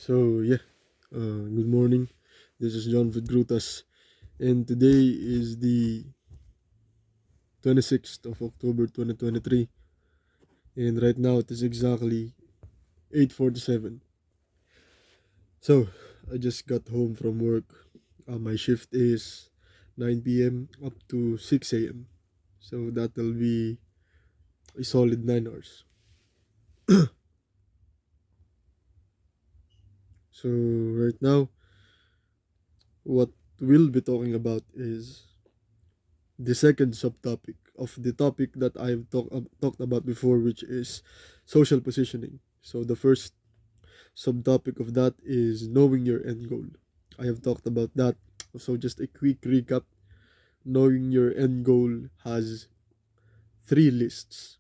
Good morning. This is John with Grutas, and today is the 26th of October 2023, and right now it is exactly 8:47. So, I just got home from work. My shift is 9 p.m. up to 6 a.m. So, that'll be a solid 9 hours. So, right now, what we'll be talking about is the second subtopic of the topic that I've talked about before, which is social positioning. So the first subtopic of that is knowing your end goal. I have talked about that. So just a quick recap. Knowing your end goal has three lists.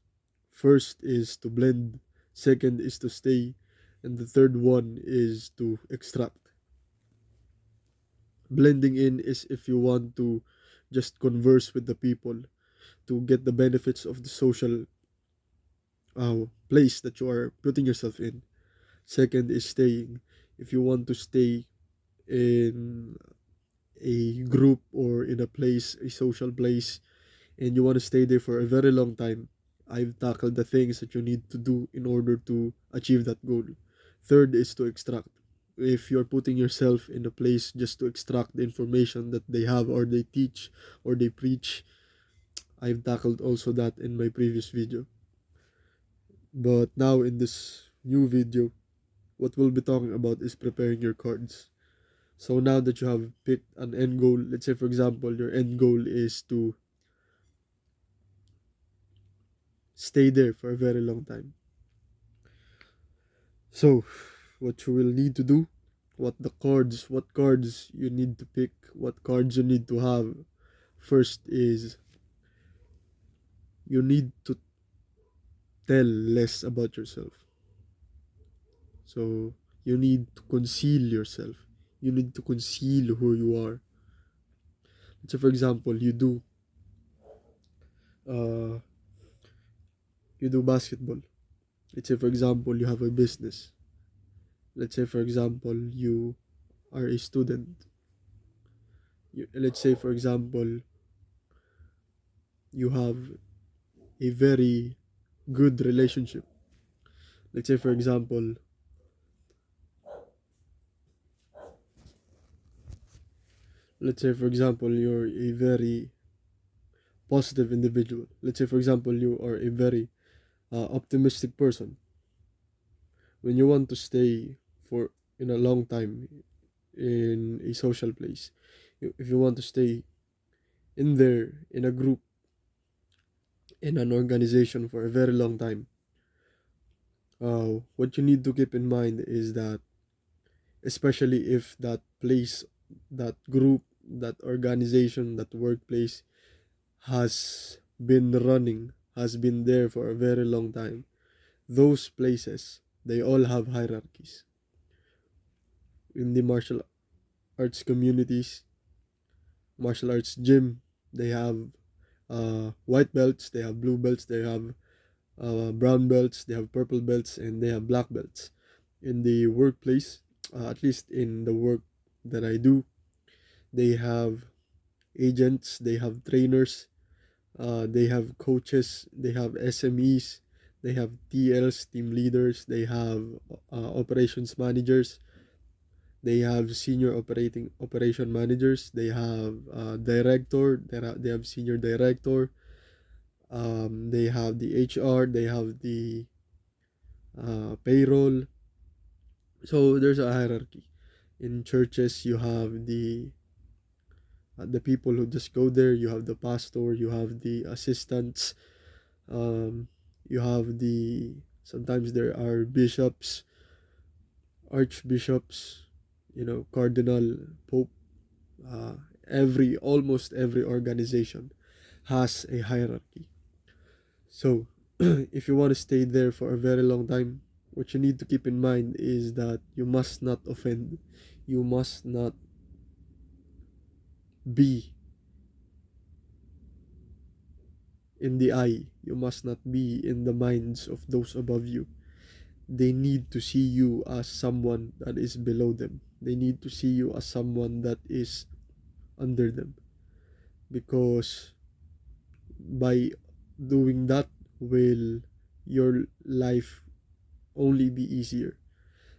First is to blend, second is to stay, and the third one is to extract. Blending in is if you want to just converse with the people to get the benefits of the social place that you are putting yourself in. Second is staying. If you want to stay in a group or in a place, a social place, and you want to stay there for a very long time, I've tackled the things that you need to do in order to achieve that goal. Third is to extract. If you're putting yourself in a place just to extract the information that they have or they teach or they preach, I've tackled also that in my previous video. But now in this new video, what we'll be talking about is preparing your cards. So now that you have picked an end goal, let's say for example, your end goal is to stay there for a very long time. So what you will need to do, what cards you need to pick, what cards you need to have. First is you need to tell less about yourself. So you need to conceal yourself. You need to conceal who you are. So for example, uh, you do basketball. Let's say for example you have a business. Let's say for example you are a student. Let's say for example you have a very good relationship. Let's say for example you're a very positive individual. Let's say for example you are a very optimistic person. When you want to stay for in a long time in a social place, if you want to stay in there in a group, in an organization for a very long time, what you need to keep in mind is that, especially if that place, that group, that organization, that workplace has been running, has been there for a very long time, those places, they all have hierarchies. In the martial arts communities, martial arts gym, they have white belts, they have blue belts, they have brown belts, they have purple belts, and they have black belts. In the workplace, at least in the work that I do, they have agents, they have trainers, they have coaches, they have SMEs, they have TLs, team leaders, they have operations managers, they have senior operation managers, they have director, they have senior director, they have the HR, they have the payroll. So there's a hierarchy. In churches, you have the people who just go there. You have the pastor. You have the assistants. Um, you have the sometimes there are bishops, archbishops, cardinal, pope. Uh, almost every organization has a hierarchy. So if you want to stay there for a very long time, what you need to keep in mind is that you must not offend. You must not be in the eye. You must not be in the minds of those above you. they need to see you as someone that is below them. They need to see you as someone that is under them, because by doing that will your life only be easier.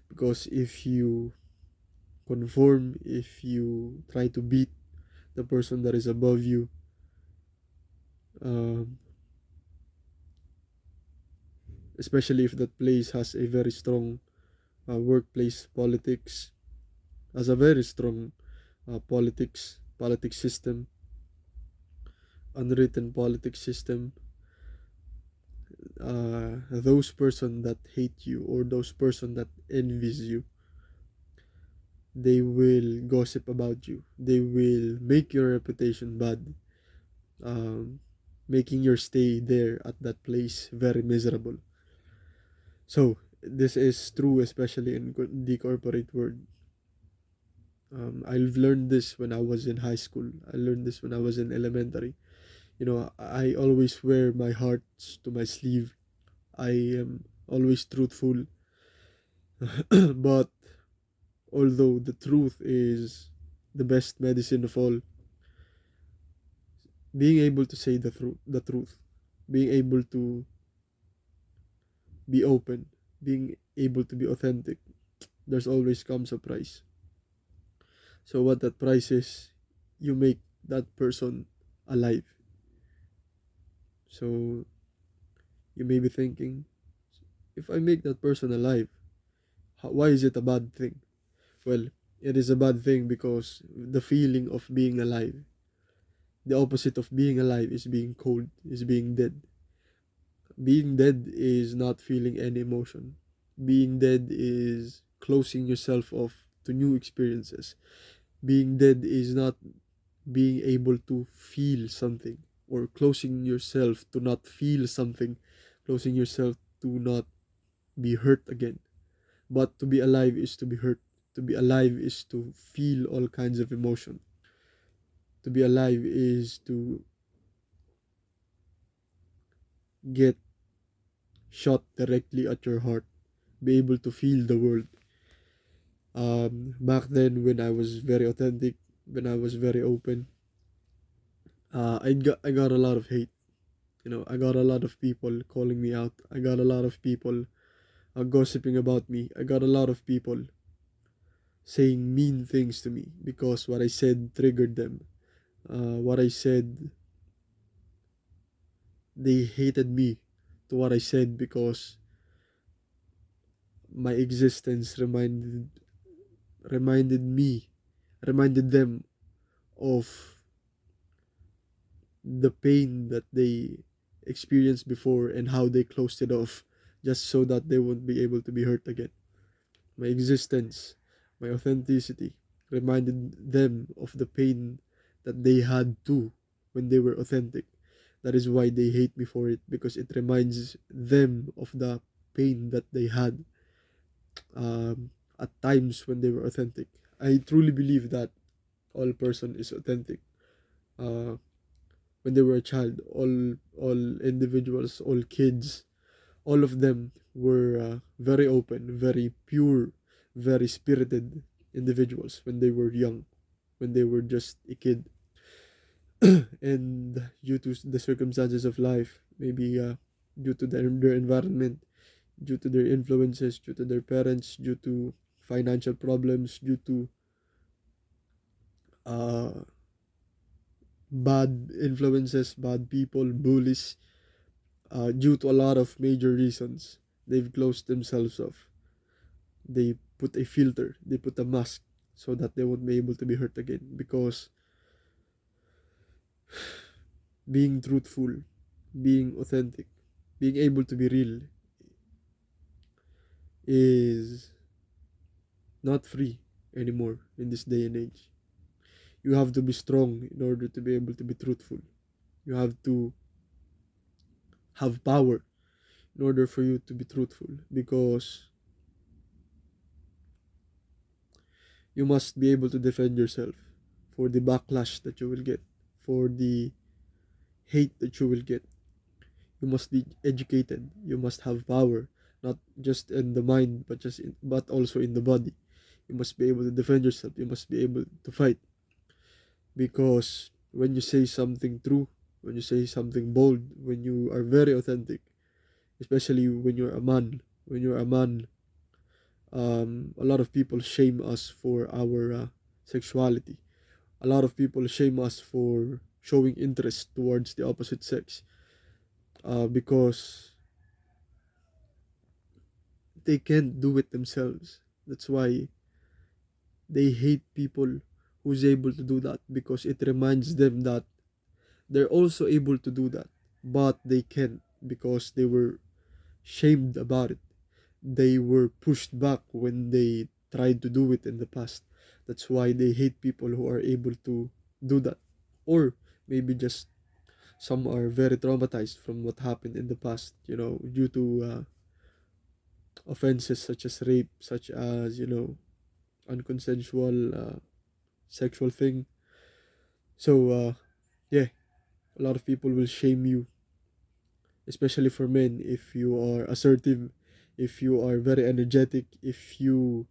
Because if you conform, if you try to beat the person that is above you, um, especially if that place has a very strong workplace politics, has a very strong politics system, unwritten politics system, those person that hate you or those person that envies you, they will gossip about you. They will make your reputation bad, um, making your stay there at that place very miserable. So this is true, especially in the corporate world. I've learned this when I was in high school. I learned this when I was in elementary. I always wear my hearts to my sleeve. I am always truthful. But although the truth is the best medicine of all, being able to say the truth, being able to be open, being able to be authentic, there's always comes a price. So what that price is, you make that person alive. So you may be thinking, if I make that person alive, why is it a bad thing? Well, it is a bad thing because the feeling of being alive, the opposite of being alive is being cold, is being dead. Being dead is not feeling any emotion. Being dead is closing yourself off to new experiences. Being dead is not being able to feel something, or closing yourself to not feel something, closing yourself to not be hurt again. But to be alive is to be hurt. To be alive is to feel all kinds of emotion. To be alive is to get shot directly at your heart, be able to feel the world. Back then, when I was very authentic, when I was very open, I got a lot of hate. I got a lot of people calling me out. I got a lot of people gossiping about me. I got a lot of people saying mean things to me because what I said triggered them. What I said, they hated me to what I said because my existence reminded me, reminded them of the pain that they experienced before and how they closed it off just so that they won't be able to be hurt again. My existence, my authenticity reminded them of the pain that they had too when they were authentic. That is why they hate me for it, because it reminds them of the pain that they had at times when they were authentic. I truly believe that all person is authentic. Uh, when they were a child, all individuals, all kids, all of them were very open, very pure, very spirited individuals when they were young, when they were just a kid. And due to the circumstances of life, maybe due to their environment, due to their influences, due to their parents, due to financial problems, due to uh, bad influences, bad people, bullies, due to a lot of major reasons, they've closed themselves off. They put a filter, they put a mask so that they won't be able to be hurt again. Because being truthful, being authentic, being able to be real is not free anymore in this day and age. You have to be strong in order to be able to be truthful. You have to have power in order for you to be truthful, because you must be able to defend yourself for the backlash that you will get, for the hate that you will get. You must be educated. You must have power, not just in the mind, but also in the body. You must be able to defend yourself. You must be able to fight, because when you say something true, when you say something bold, when you are very authentic, especially when you're a man, a lot of people shame us for our sexuality. A lot of people shame us for showing interest towards the opposite sex, because they can't do it themselves. That's why they hate people who's able to do that, because it reminds them that they're also able to do that, but they can't because they were shamed about it. They were pushed back when they tried to do it in the past. That's why they hate people who are able to do that. Or maybe just some are very traumatized from what happened in the past, due to offenses such as rape, such as, unconsensual sexual thing. So, yeah, a lot of people will shame you, especially for men, if you are assertive, if you are very energetic, if you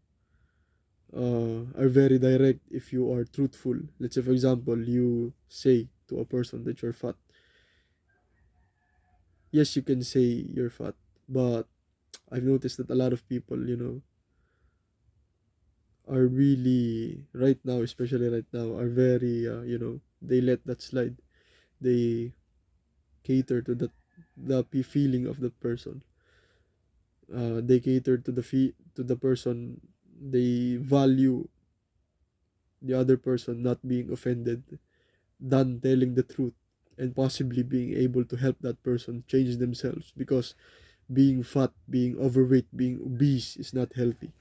are very direct, if you are truthful. Let's say, for example, you say to a person that you're fat. Yes, you can say you're fat, but I've noticed that a lot of people, are really right now, especially right now, are very, they let that slide. They cater to the feeling of the person. They cater to to the person. They value the other person not being offended than telling the truth, and possibly being able to help that person change themselves, because being fat, being overweight, being obese is not healthy.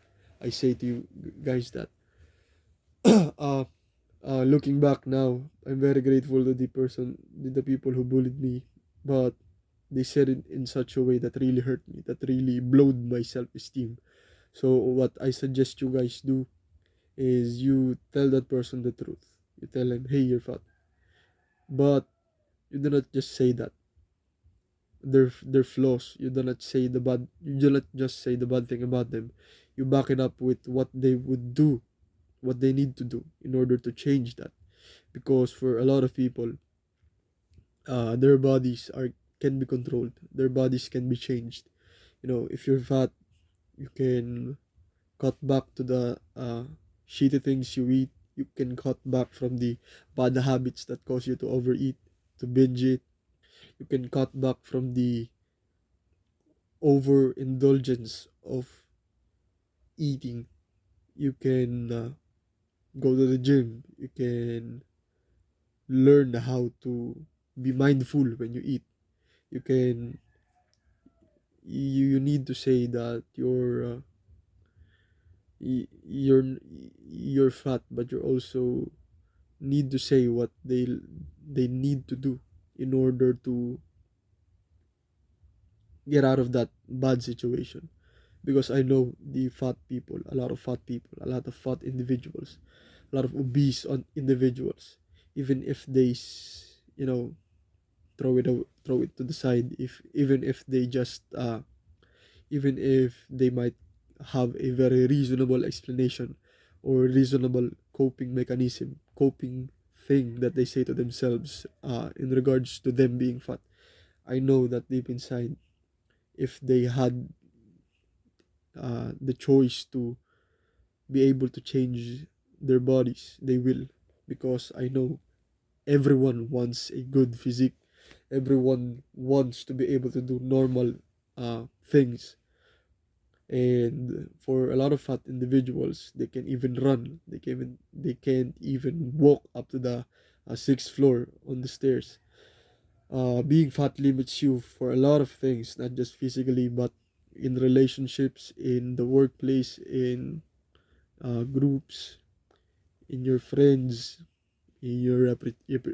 I say to you guys that. uh, Looking back now, I'm very grateful to the people who bullied me, but they said it in such a way that really hurt me, that really blowed my self-esteem. So what I suggest you guys do is you tell that person the truth. You tell him, hey, you're fat. But you do not just say that. Their flaws. You do not just say the bad thing about them. You back it up with what they would do, what they need to do in order to change that. Because for a lot of people, their bodies are can be controlled. Their bodies can be changed. If you're fat, you can cut back to the shitty things you eat. You can cut back from the bad habits that cause you to overeat, to binge it. You can cut back from the overindulgence of eating. You can go to the gym. You can learn how to be mindful when you eat. You can you need to say that you're fat, but you also need to say what they need to do in order to get out of that bad situation. Because I know the fat people, a lot of fat people, a lot of fat individuals, a lot of obese on individuals, even if they throw it to the side, if even if they just even if they might have a very reasonable explanation or reasonable coping thing that they say to themselves in regards to them being fat. I know that deep inside, if they had the choice to be able to change their bodies, they will. Because I know everyone wants a good physique, everyone wants to be able to do normal things. And for a lot of fat individuals, they can even run, they can't even walk up to the sixth floor on the stairs. Being fat limits you for a lot of things, not just physically, but in relationships, in the workplace, in groups, in your friends, in your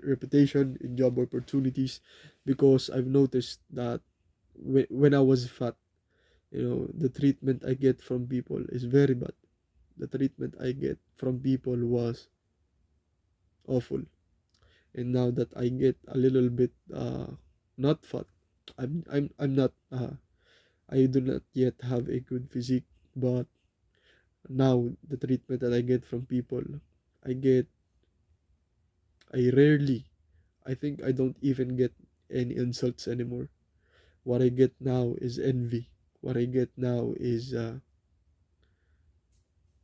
reputation, in job opportunities. Because I've noticed that when I was fat, the treatment I get from people is very bad. The treatment I get from people was awful. And now that I get a little bit not fat, I'm not I do not yet have a good physique, but now the treatment that I get from people, I get, I rarely, I think I don't even get any insults anymore. What I get now is envy. What I get now is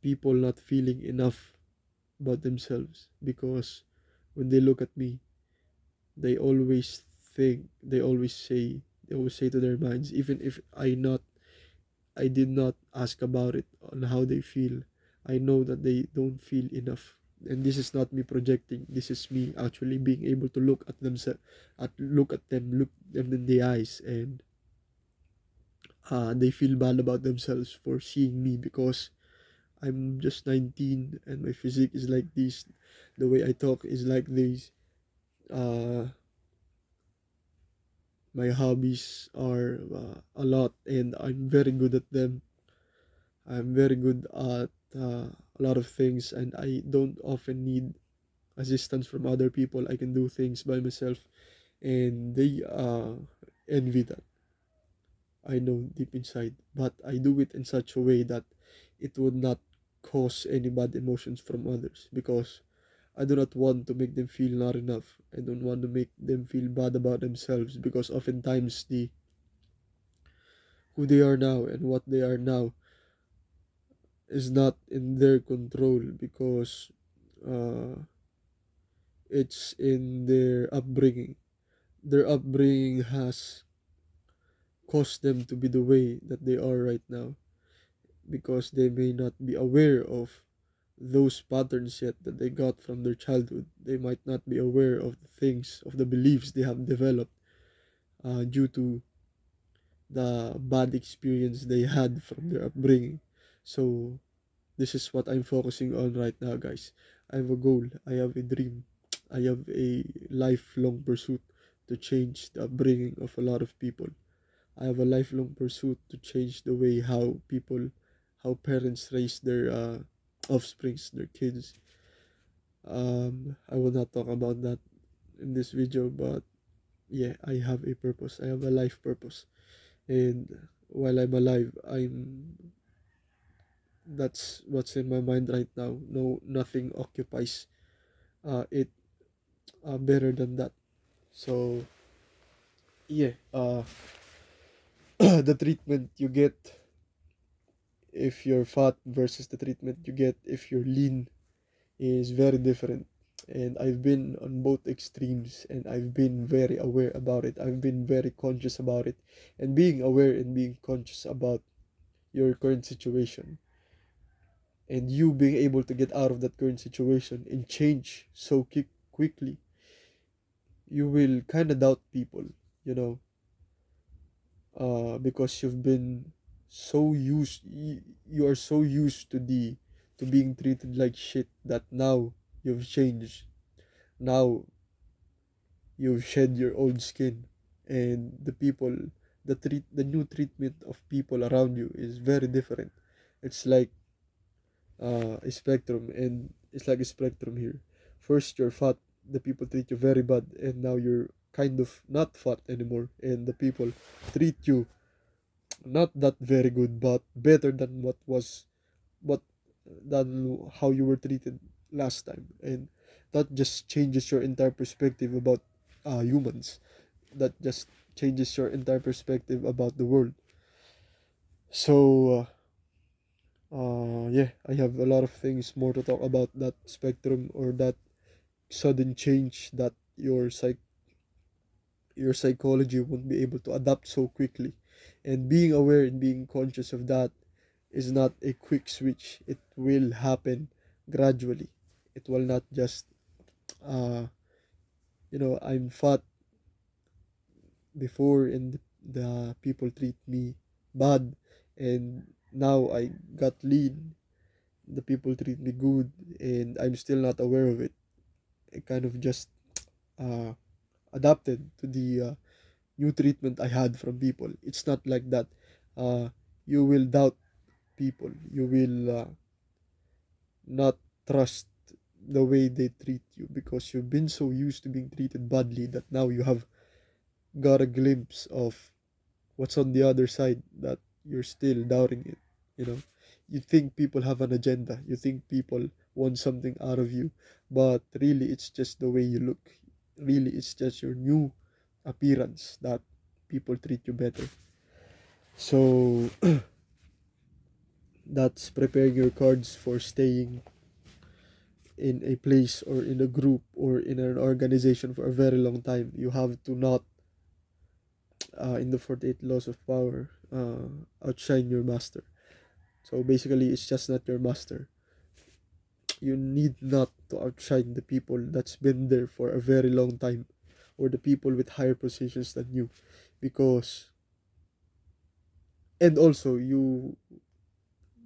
people not feeling enough about themselves, because when they look at me, they always think, they always say to their minds, even if I did not ask about it on how they feel, I know that they don't feel enough. And this is not me projecting. This is me actually being able to look at themselves, look them in the eyes, and they feel bad about themselves for seeing me, because I'm just 19 and my physique is like this. The way I talk is like this. Uh, my hobbies are a lot, and I'm very good at them. I'm very good at a lot of things, and I don't often need assistance from other people. I can do things by myself, and they envy that. I know deep inside, but I do it in such a way that it would not cause any bad emotions from others, because I do not want to make them feel not enough. I don't want to make them feel bad about themselves, because oftentimes the who they are now and what they are now is not in their control, because uh, it's in their upbringing. Their upbringing has caused them to be the way that they are right now, because they may not be aware of those patterns yet that they got from their childhood. They might not be aware of the things, of the beliefs they have developed due to the bad experience they had from their upbringing. So this is what I'm focusing on right now, guys. I have a goal. I have a dream. I have a lifelong pursuit to change the upbringing of a lot of people. I have a lifelong pursuit to change the way how parents raise their offsprings, their kids. I will not talk about that in this video, but yeah, I have a purpose. I have a life purpose, and while I'm alive, that's what's in my mind right now. No, nothing occupies it better than that. So yeah, the treatment you get if you're fat versus the treatment you get if you're lean is very different. And I've been on both extremes, and I've been very aware about it. I've been very conscious about it. And being aware and being conscious about your current situation, and you being able to get out of that current situation and change so quickly, you will kind of doubt people, you know, because you've been so you are so used to the to being treated like shit, that now you've changed. Now you've shed your old skin, and the new treatment of people around you is very different. It's like a spectrum, and it's like a spectrum here. First you're fat, the people treat you very bad, and now you're kind of not fat anymore, and the people treat you not that very good, but better than what than how you were treated last time. And that just changes your entire perspective about humans. That just changes your entire perspective about the world. So yeah, I have a lot of things more to talk about that spectrum, or that sudden change that your psychology won't be able to adapt so quickly. And being aware and being conscious of that is not a quick switch. It will happen gradually. It will not just I'm fat before, and the people treat me bad, and now I got lean, the people treat me good, and I'm still not aware of it. I kind of just uh, adapted to the new treatment I had from people. It's not like that. Uh, you will doubt people. You will not trust the way they treat you, because you've been so used to being treated badly that now you have got a glimpse of what's on the other side that you're still doubting it, you know. You think people have an agenda, you think people want something out of you, but really it's just the way you look. Really it's just your new appearance that people treat you better. So that's preparing your cards for staying in a place or in a group or in an organization for a very long time. You have to not, in the 48 laws of power, outshine your master. So basically, it's just not your master. You need not to outshine the people that's been there for a very long time, or the people with higher positions than you, because, and also you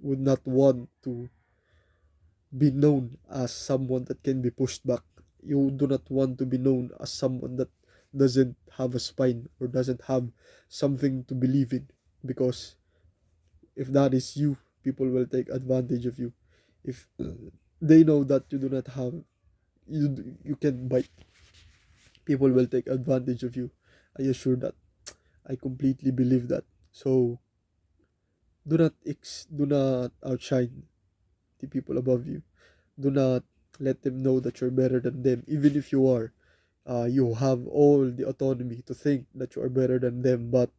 would not want to be known as someone that can be pushed back. You do not want to be known as someone that doesn't have a spine or doesn't have something to believe in, because if that is you, people will take advantage of you. If they know that you do not have, you can bite, people will take advantage of you. I assure that. I completely believe that. So do not outshine the people above you. Do not let them know that you're better than them, even if you are. You have all the autonomy to think that you are better than them, but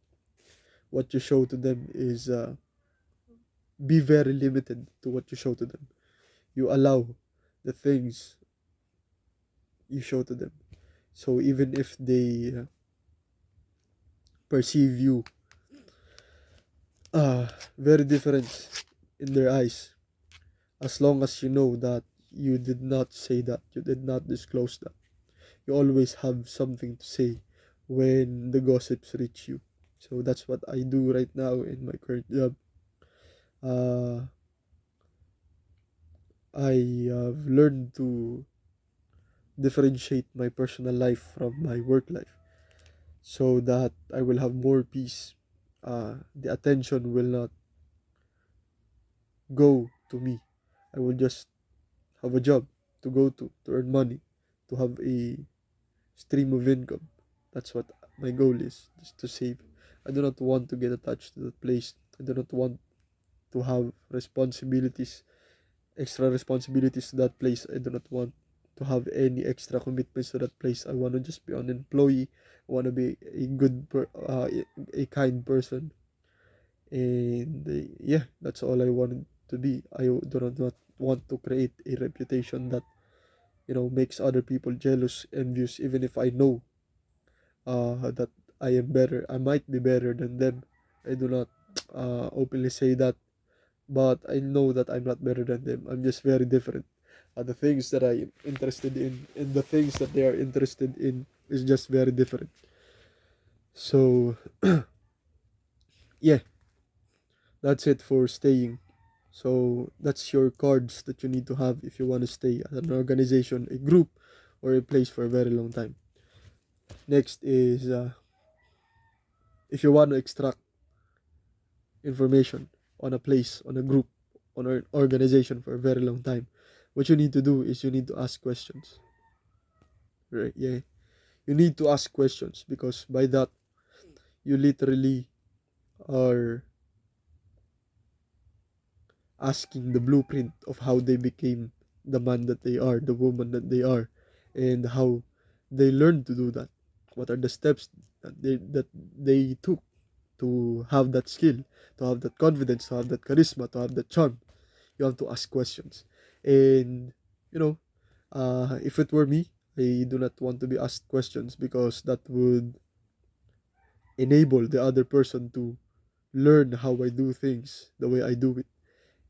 what you show to them is, be very limited to what you show to them. You allow the things you show to them. So even if they perceive you very different in their eyes, as long as you know that you did not say that, you did not disclose that, you always have something to say when the gossips reach you. So that's what I do right now in my current job. Uh, I have learned to differentiate my personal life from my work life so that I will have more peace. The attention will not go to me. I will just have a job to go to earn money, to have a stream of income. That's what my goal is, just to save. I do not want to get attached to that place. I do not want to have responsibilities, extra responsibilities to that place. I do not want to have any extra commitments to that place. I want to just be an employee. I want to be a a kind person. And yeah, that's all I wanted to be. I do not want to create a reputation that, makes other people jealous, envious, even if I know that I am better. I might be better than them. I do not openly say that, but I know that I'm not better than them. I'm just very different. The things that I'm interested in and the things that they are interested in is just very different. So yeah, that's it for staying. So that's your cards that you need to have if you want to stay at an organization, a group, or a place for a very long time. Next is, if you want to extract information on a place, on a group, on an organization for a very long time, what you need to do is you need to ask questions. Right? Yeah. You need to ask questions, because by that you literally are asking the blueprint of how they became the man that they are, the woman that they are, and how they learned to do that. What are the steps that they took to have that skill, to have that confidence, to have that charisma, to have that charm? You have to ask questions. And you know, if it were me, I do not want to be asked questions, because that would enable the other person to learn how I do things the way I do it.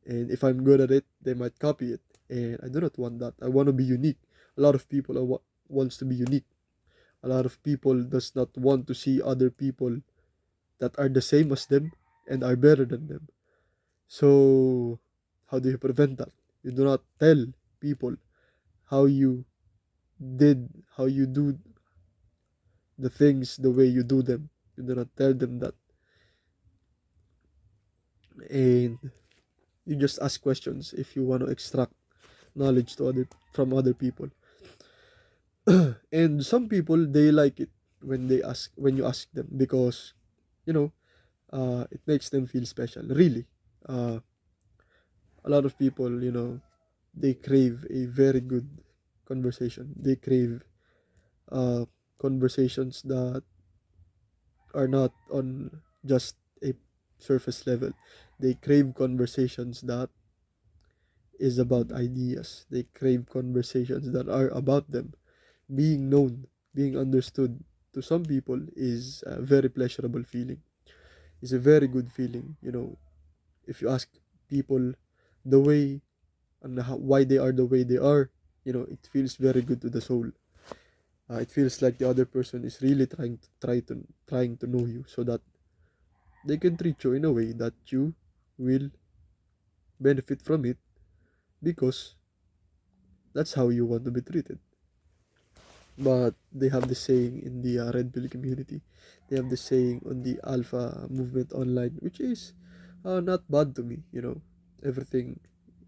And if I'm good at it, they might copy it. And I do not want that. I want to be unique. A lot of people wants to be unique. A lot of people does not want to see other people that are the same as them and are better than them. So how do you prevent that? You do not tell people how you how you do the things the way you do them. You do not tell them that. And you just ask questions if you want to extract knowledge from other people. And some people, they like it when you ask them, because you know it makes them feel special. Really, uh, a lot of people, they crave a very good conversation. They crave uh, conversations that are not on just a surface level. They crave conversations that is about ideas. They crave conversations that are about them. Being known, being understood to some people is a very pleasurable feeling. It's a very good feeling. If you ask people the way and why they are the way they are, it feels very good to the soul. It feels like the other person is really trying to know you, so that they can treat you in a way that you will benefit from it, because that's how you want to be treated. But they have the saying in the Red Pill community, they have the saying on the Alpha movement online, which is not bad to me. Everything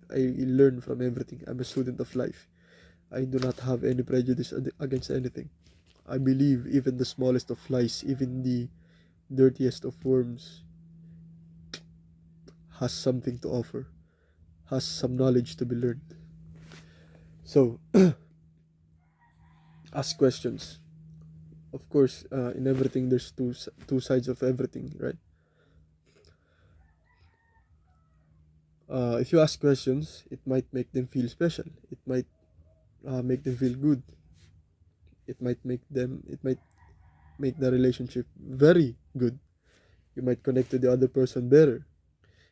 I learn from everything. I'm a student of life. I do not have any prejudice against anything. I believe even the smallest of flies, even the dirtiest of worms, has something to offer, has some knowledge to be learned. So, ask questions. Of course, in everything, there's two sides of everything, right? If you ask questions, it might make them feel special. It might make them feel good. It might make the relationship very good. You might connect to the other person better.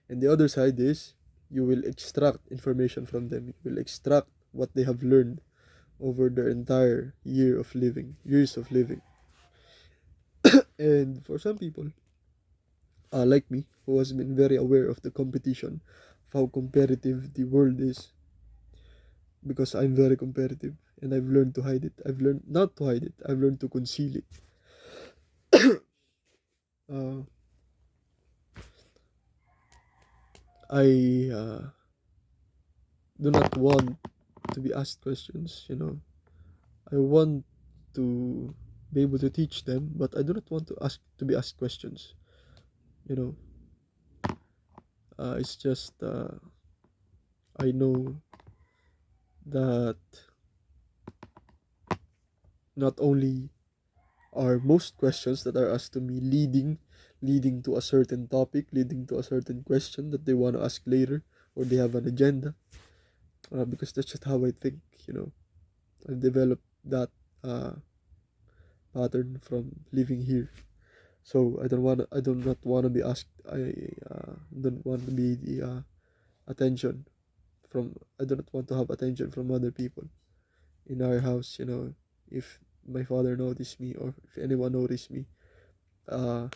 And the other side is you will extract information from them. You will extract what they have learned over their entire years of living. And for some people, like me, who has been very aware of the competition, of how competitive the world is, because I'm very competitive and I've learned to hide it. I've learned not to hide it, I've learned to conceal it. Uh, I do not want to be asked questions. I want to be able to teach them, but I do not want to be asked questions. You know, it's just I know that not only are most questions that are asked to me leading to a certain topic, leading to a certain question that they want to ask later, or they have an agenda, because that's just how I think. I've developed that uh, pattern from living here. So I do not want to be asked. I don't want to be the attention I do not want to have attention from other people in our house. If my father noticed me, or if anyone noticed me, uh,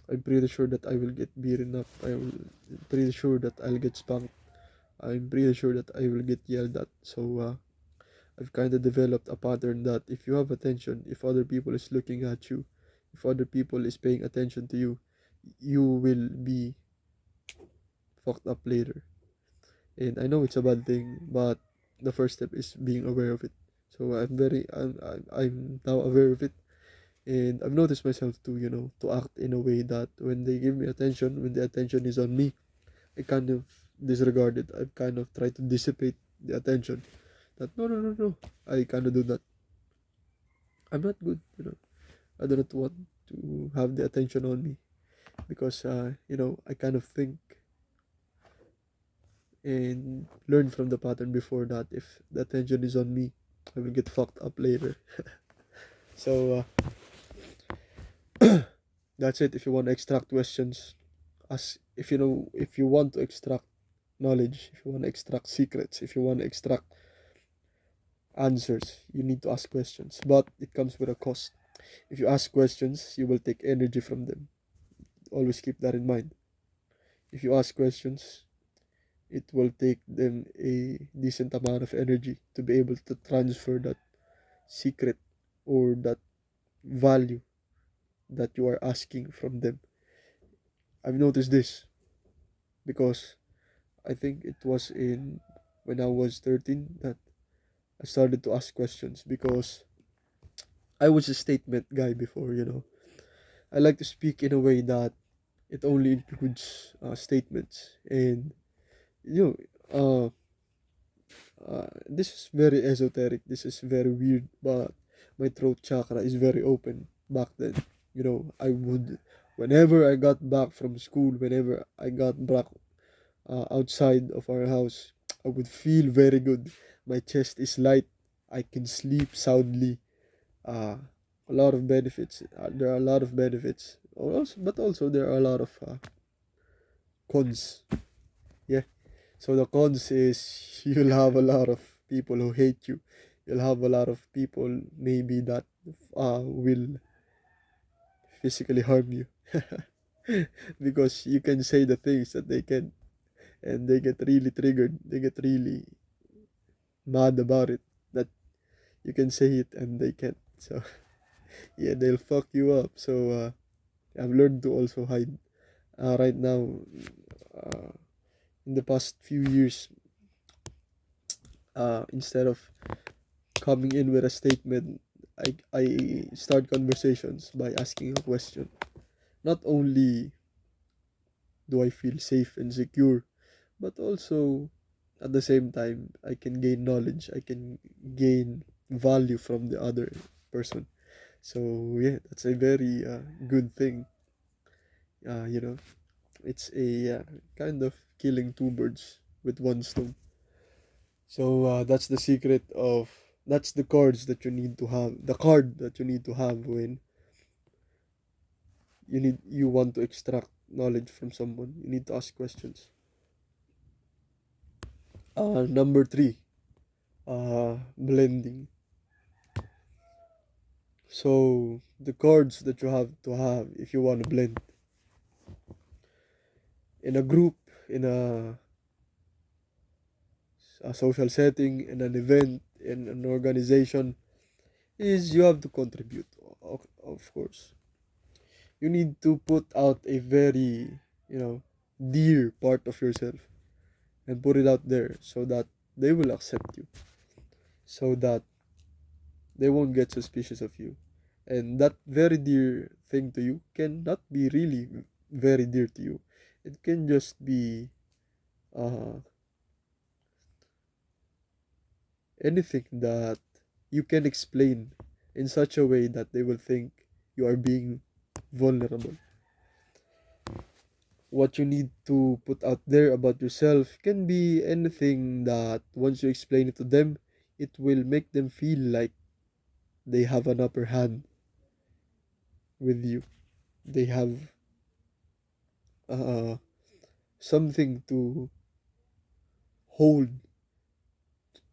I'm pretty sure that I will get beaten up. I'm pretty sure that I'll get spanked. I'm pretty sure that I will get yelled at. So I've kind of developed a pattern that if you have attention, if other people is looking at you, if other people is paying attention to you, you will be fucked up later. And I know it's a bad thing, but the first step is being aware of it. So I'm now aware of it, and I've noticed myself to act in a way that when they give me attention, when the attention is on me, I kind of disregard it. I kind of try to dissipate the attention. That no, no, no, no. I kind of do that. I'm not good. I do not want to have the attention on me, because I kind of think and learn from the pattern before that if the attention is on me, I will get fucked up later. So that's it. If you want to extract questions, as if you want to extract knowledge, if you want to extract secrets, if you want to extract answers, you need to ask questions. But it comes with a cost. If you ask questions, you will take energy from them. Always keep that in mind. If you ask questions, it will take them a decent amount of energy to be able to transfer that secret or that value that you are asking from them. I've noticed this because I think it was in when I was 13 that I started to ask questions, because I was a statement guy before. I like to speak in a way that It only includes statements. And you know, this is very esoteric. This is very weird, but my throat chakra is very open back then. I would, whenever I got back from school, whenever I got back outside of our house, I would feel very good. My chest is light. I can sleep soundly. Uh, a lot of benefits. There are a lot of benefits. But also there are a lot of cons. Yeah. So the cons is you'll have a lot of people who hate you. You'll have a lot of people maybe that will physically harm you because you can say the things that they can, and they get really triggered. They get really mad about it that you can say it and they can't. So yeah, they'll fuck you up. So I've learned to also hide. Right now, uh, in the past few years, instead of coming in with a statement, I start conversations by asking a question. Not only do I feel safe and secure, but also at the same time, I can gain knowledge, I can gain value from the other person. So, yeah, that's a very good thing. Uh, you know, it's a kind of killing two birds with one stone. So, that's the secret of that's the cards that you need to have, the card that you need to have when you want to extract knowledge from someone. You need to ask questions. Number three, blending. So the cards that you have to have if you want to blend in a group, in a social setting, in an event, in an organization, is you have to contribute. Of course, you need to put out a very, dear part of yourself and put it out there so that they will accept you, so that they won't get suspicious of you. And that very dear thing to you cannot be really very dear to you. It can just be uh, anything that you can explain in such a way that they will think you are being vulnerable. What you need to put out there about yourself can be anything that once you explain it to them, it will make them feel like they have an upper hand with you. They have uh, something to hold,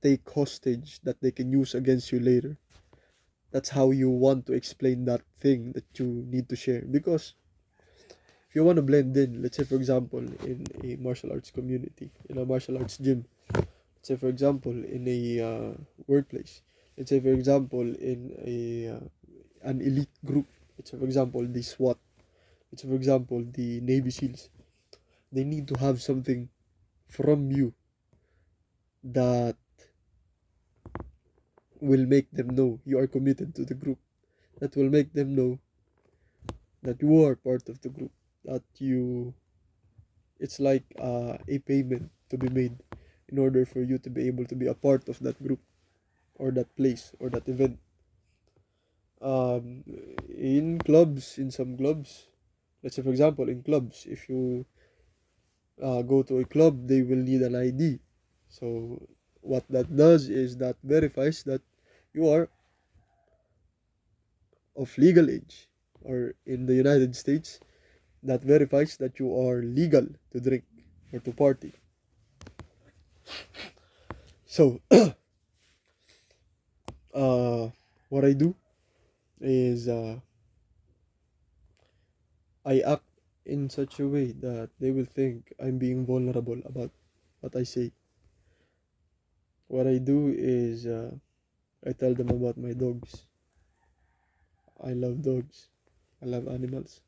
take hostage that they can use against you later. That's how you want to explain that thing that you need to share. Because if you want to blend in, let's say for example, in a martial arts community, in a martial arts gym, let's say for example, in a workplace, let's say for example, in a an elite group, let's say for example, the SWAT, let's say for example, the Navy SEALs, they need to have something from you that will make them know you are committed to the group, that will make them know that you are part of the group, that it's like a payment to be made in order for you to be able to be a part of that group or that place or that event. um, in clubs, in some clubs, let's say for example in clubs, if you go to a club, they will need an ID. So what that does is that verifies that you are of legal age, or in the United States, that verifies that you are legal to drink or to party. So, what I do is I act in such a way that they will think I'm being vulnerable about what I say. What I do is I tell them about my dogs. I love dogs. I love animals.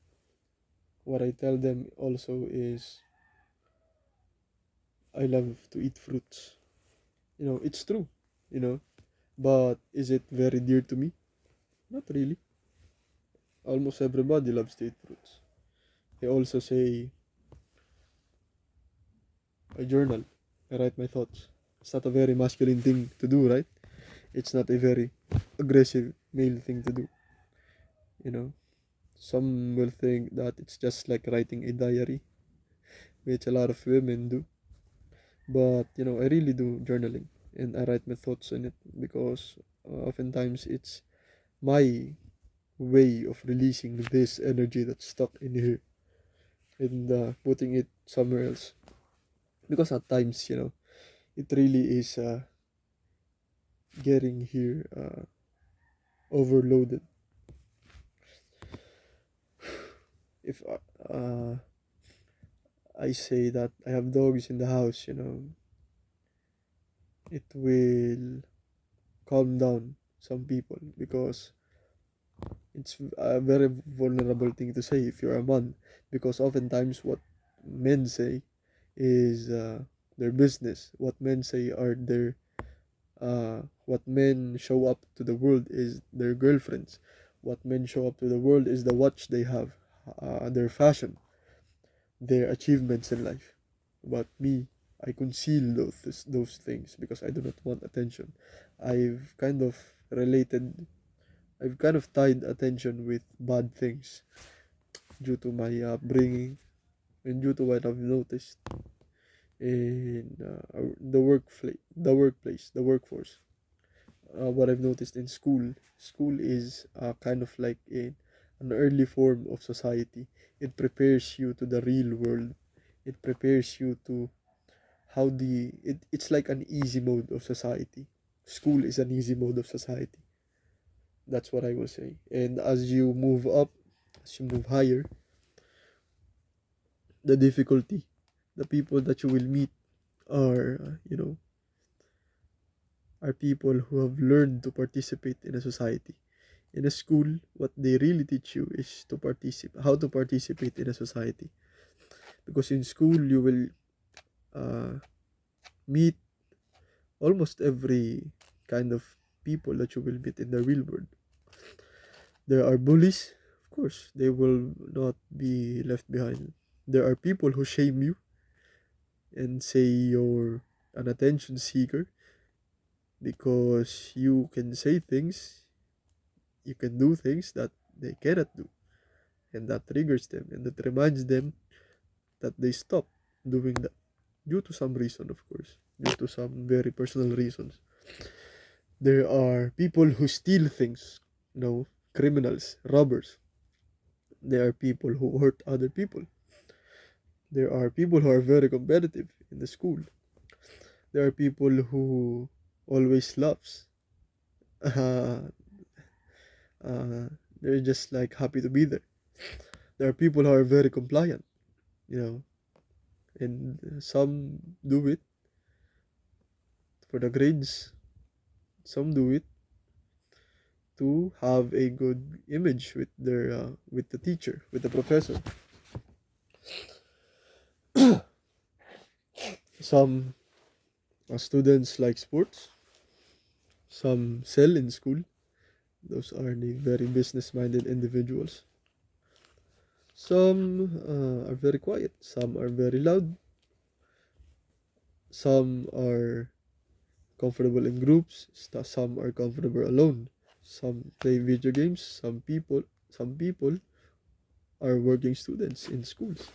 What I tell them also is I love to eat fruits. It's true, you know, but is it very dear to me? Not really. Almost everybody loves to eat fruits. I also say I journal. I write my thoughts. It's not a very masculine thing to do, right? It's not a very aggressive male thing to do. You know, some will think that it's just like writing a diary, which a lot of women do. But I really do journaling, and I write my thoughts in it because oftentimes it's my way of releasing this energy that's stuck in here and putting it somewhere else. Because at times, it really is getting here overloaded. If I say that I have dogs in the house, it will calm down some people because it's a very vulnerable thing to say if you're a man. Because oftentimes, what men say is their business. What men say are what men show up to the world is their girlfriends. What men show up to the world is the watch they have, their fashion, their achievements in life. But me, I conceal those things because I do not want attention. I've kind of related, I've kind of tied attention with bad things due to my upbringing and due to what I've noticed in the workforce. What I've noticed in school is kind of like an early form of society. It prepares you to the real world. It prepares you to it's like an easy mode of society. School is an easy mode of society. That's what I will say. And as you move up, as you move higher, the difficulty, the people that you will meet are, are people who have learned to participate in a society. In a school, what they really teach you is how to participate in a society. Because in school, you will uh, meet almost every kind of people that you will meet in the real world. There are bullies, of course, they will not be left behind. There are people who shame you and say you're an attention seeker because you can say things, you can do things that they cannot do, and that triggers them and that reminds them that they stop doing that due to some reason, of course, due to some very personal reasons. There are people who steal things, criminals, robbers. There are people who hurt other people. There are people who are very competitive in the school. There are people who always laughs. Uh, they're just like happy to be there. There are people who are very compliant, you know, and some do it for the grades. Some do it to have a good image with the teacher, with the professor. Some students like sports. Some sell in school. Those are the very business-minded individuals. Some are very quiet. Some are very loud. Some are comfortable in groups. Some are comfortable alone. Some play video games. Some people are working students in schools.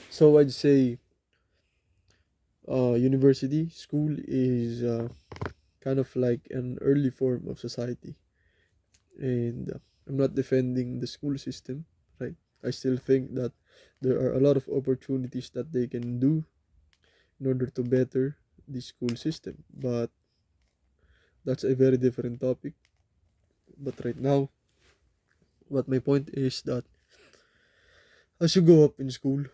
So I'd say university school is kind of like an early form of society, and I'm not defending the school system, right? I still think that there are a lot of opportunities that they can do in order to better the school system, but that's a very different topic. But right now, what my point is that as you go up in school,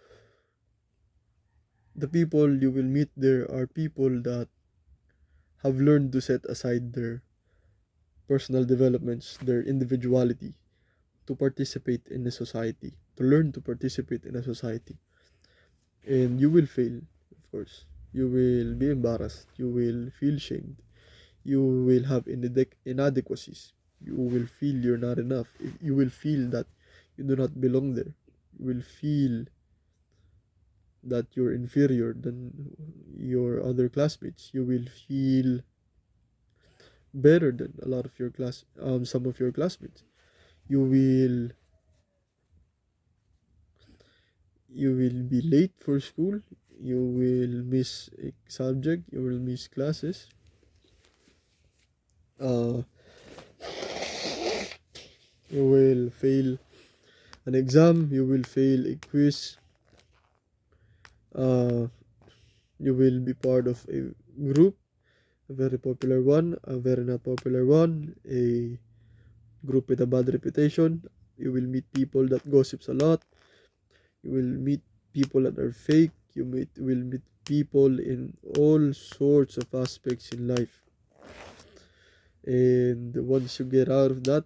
the people you will meet there are people that have learned to set aside their personal developments, their individuality, to participate in a society, to learn to participate in a society. And you will fail, of course. You will be embarrassed. You will feel shamed. You will have inadequacies. You will feel you're not enough. You will feel that you do not belong there. You will feel that you're inferior than your other classmates. You will feel better than a lot of your some of your classmates. You will you will be late for school. You will miss a subject. You will miss classes. Uh, you will fail an exam. You will fail a quiz. Uh, you will be part of a group, a very popular one, a very not popular one, a group with a bad reputation. You will meet people that gossips a lot. You will meet people that are fake. Will meet people in all sorts of aspects in life. And once you get out of that,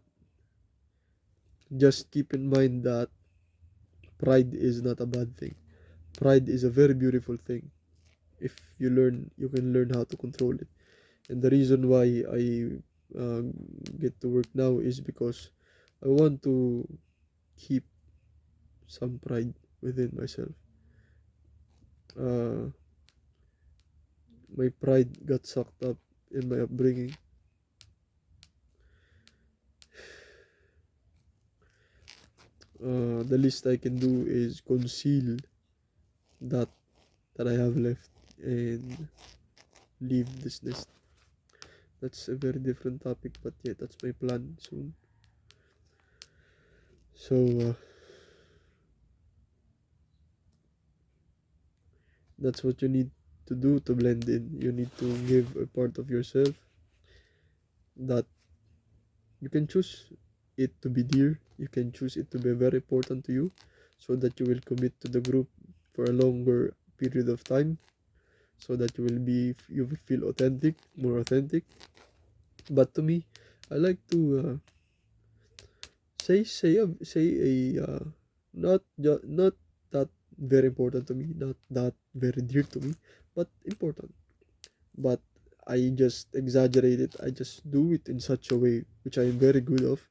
just keep in mind that pride is not a bad thing. Pride is a very beautiful thing. If you can learn how to control it. And the reason why I get to work now is because I want to keep some pride within myself. Uh, my pride got sucked up in my upbringing. The least I can do is conceal that I have left and leave this nest. That's a very different topic, but yeah, that's my plan soon. So that's what you need to do to blend in. You need to give a part of yourself that you can choose it to be dear. You can choose it to be very important to you, so that you will commit to the group for a longer period of time, so that you will feel authentic, more authentic. But to me, I like to say a not that very important to me, not that very dear to me, but important. But I just exaggerate it. I just do it in such a way which I am very good of,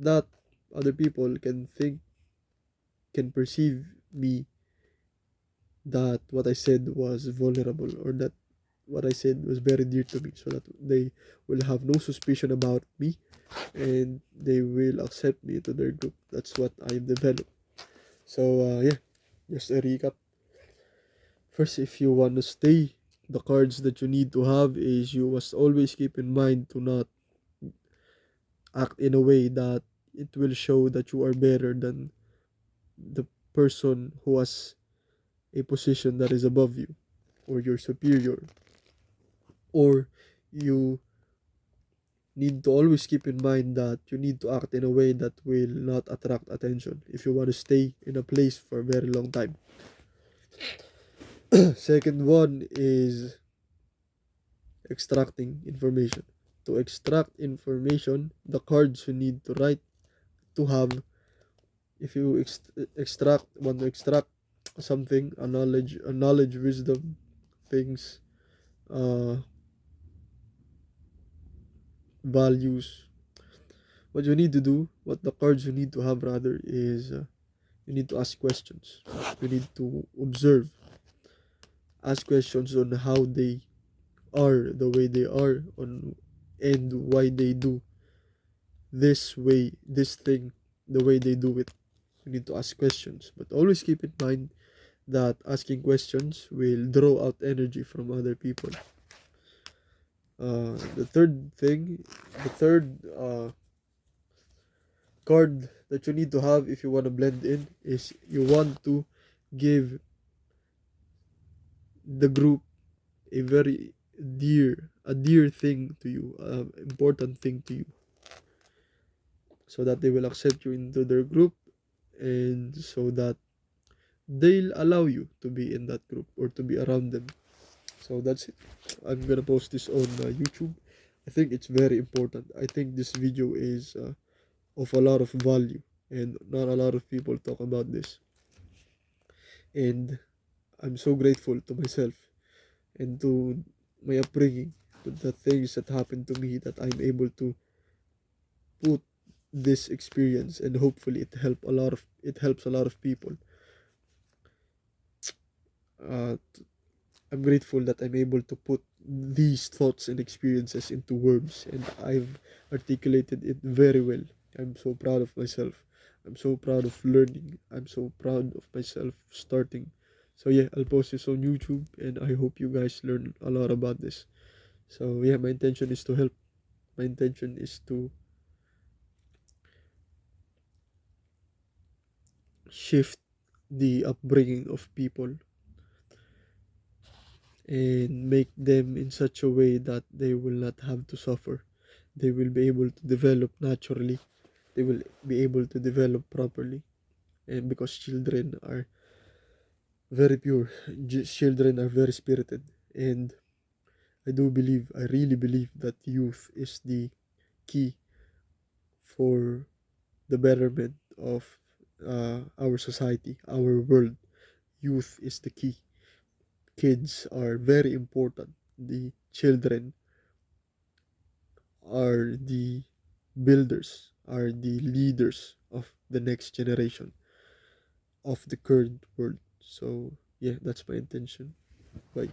that other people can perceive me that what I said was vulnerable, or that what I said was very dear to me, so that they will have no suspicion about me and they will accept me to their group. That's what I've developed. So yeah, just a recap. First, if you want to stay, the cards that you need to have is you must always keep in mind to not act in a way that it will show that you are better than the person who has a position that is above you, or your superior. Or you need to always keep in mind that you need to act in a way that will not attract attention if you want to stay in a place for a very long time. Second one is extracting information. To extract information, the cards you need to write to have, if you want to extract something, a knowledge, wisdom, things, uh, values. What you need to do, what the cards you need to have rather, is you need to ask questions. You need to observe, ask questions on how they are the way they are, on and why they do this thing the way they do it. You need to ask questions, but always keep in mind that asking questions will draw out energy from other people. The third thing, the third card that you need to have if you want to blend in is you want to give the group a very dear thing to you, important thing to you, so that they will accept you into their group, and so that they'll allow you to be in that group or to be around them. So that's it. I'm gonna post this on YouTube. I think it's very important. I think this video is of a lot of value, and not a lot of people talk about this. And I'm so grateful to myself and to my upbringing, to the things that happened to me, that I'm able to put this experience, and hopefully it helps a lot of people. uh, I'm grateful that I'm able to put these thoughts and experiences into words, and I've articulated it very well. I'm so proud of myself. I'm so proud of learning. I'm so proud of myself starting. So yeah, I'll post this on YouTube, and I hope you guys learn a lot about this. So yeah, my intention is to help. My intention is to shift the upbringing of people and make them in such a way that they will not have to suffer. They will be able to develop naturally. They will be able to develop properly. And because children are very pure, children are very spirited. And I really believe that youth is the key for the betterment of our society, our world. Youth is the key. Kids are very important. The children are the builders, are the leaders of the next generation of the current world. So, yeah, that's my intention. Bye.